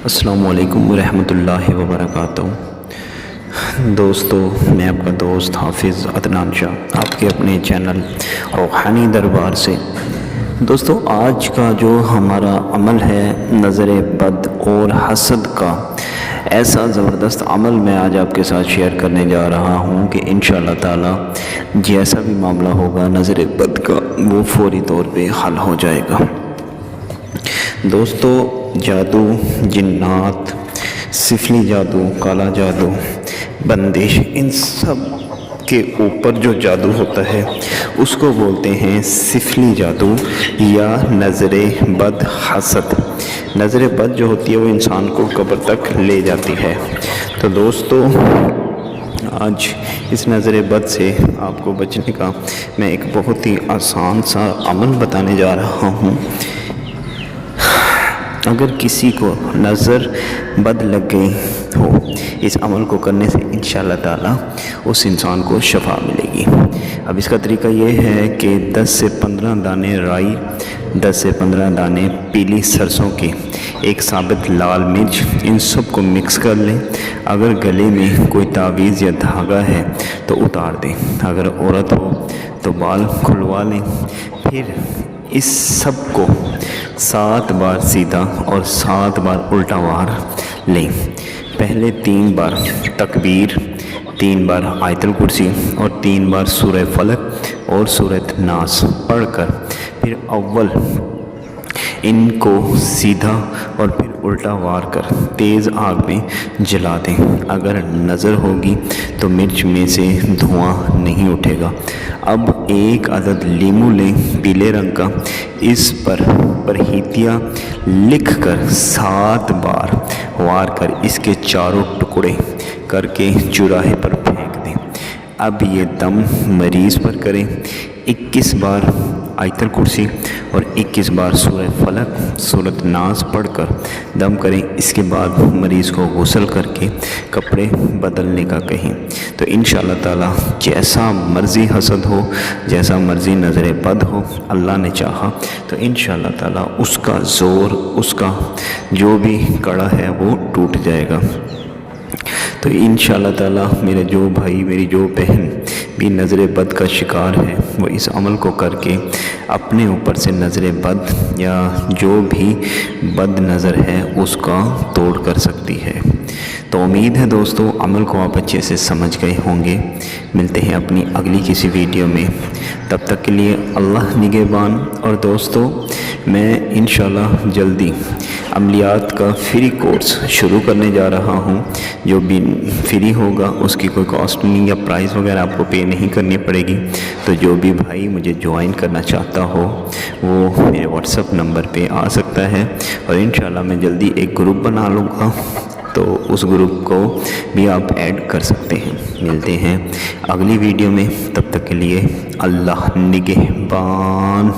السلام علیکم ورحمۃ اللہ وبرکاتہ۔ دوستو، میں آپ کا دوست حافظ عدنان شاہ، آپ کے اپنے چینل روحانی دربار سے۔ دوستو، آج کا جو ہمارا عمل ہے نظر بد اور حسد کا، ایسا زبردست عمل میں آج آپ کے ساتھ شیئر کرنے جا رہا ہوں کہ انشاءاللہ تعالی جیسا بھی معاملہ ہوگا نظر بد کا، وہ فوری طور پہ حل ہو جائے گا۔ دوستو، جادو، جنات، سفلی جادو، کالا جادو، بندش، ان سب کے اوپر جو جادو ہوتا ہے اس کو بولتے ہیں سفلی جادو یا نظر بد حسد۔ نظر بد جو ہوتی ہے وہ انسان کو قبر تک لے جاتی ہے۔ تو دوستو، آج اس نظر بد سے آپ کو بچنے کا میں ایک بہت ہی آسان سا عمل بتانے جا رہا ہوں۔ اگر کسی کو نظر بد لگ گئی ہو، اس عمل کو کرنے سے انشاءاللہ تعالی اس انسان کو شفا ملے گی۔ اب اس کا طریقہ یہ ہے کہ 10 سے 15 دانے رائی، 10 سے 15 دانے پیلی سرسوں کے، ایک ثابت لال مرچ، ان سب کو مکس کر لیں۔ اگر گلے میں کوئی تعویذ یا دھاگا ہے تو اتار دیں، اگر عورت ہو تو بال کھلوا لیں۔ پھر اس سب کو 7 بار سیدھا اور 7 بار الٹا وار لیں۔ پہلے 3 بار تکبیر، 3 بار آیت الکرسی اور 3 بار سورہ فلق اور سورہ ناس پڑھ کر پھر اول ان کو سیدھا اور پھر الٹا وار کر تیز آگ میں جلا دیں۔ اگر نظر ہوگی تو مرچ میں سے دھواں نہیں اٹھے گا۔ اب 1 عدد لیمو لیں پیلے رنگ کا، اس پر پرہیتیاں لکھ کر 7 بار وار کر اس کے چاروں ٹکڑے کر کے چوراہے پر پھینک دیں۔ اب یہ دم مریض پر کریں۔ 21 بار آیت الکرسی اور 21 بار سورہ فلق، سورۃ ناس پڑھ کر دم کریں۔ اس کے بعد مریض کو غسل کر کے کپڑے بدلنے کا کہیں۔ تو انشاءاللہ تعالی جیسا مرضی حسد ہو، جیسا مرضی نظر بد ہو، اللہ نے چاہا تو انشاءاللہ تعالی اس کا زور، اس کا جو بھی کڑا ہے وہ ٹوٹ جائے گا۔ تو انشاءاللہ تعالی میرے جو بھائی، میری جو بہن بھی نظر بد کا شکار ہے، وہ اس عمل کو کر کے اپنے اوپر سے نظر بد یا جو بھی بد نظر ہے اس کا توڑ کر سکتی ہے۔ تو امید ہے دوستو عمل کو آپ اچھے سے سمجھ گئے ہوں گے۔ ملتے ہیں اپنی اگلی کسی ویڈیو میں، تب تک کے لیے اللہ نگہبان۔ اور دوستو، میں انشاءاللہ جلدی عملیات کا فری کورس شروع کرنے جا رہا ہوں، جو بھی فری ہوگا اس کی کوئی کاسٹ نہیں یا پرائز وغیرہ آپ کو پے نہیں کرنی پڑے گی۔ تو جو بھی بھائی مجھے جوائن کرنا چاہتا ہو وہ میرے واٹس ایپ نمبر پہ آ سکتا ہے، اور انشاءاللہ میں جلدی ایک گروپ بنا لوں گا، تو اس گروپ کو بھی آپ ایڈ کر سکتے ہیں۔ ملتے ہیں اگلی ویڈیو میں، تب تک کے لیے اللہ نگہبان۔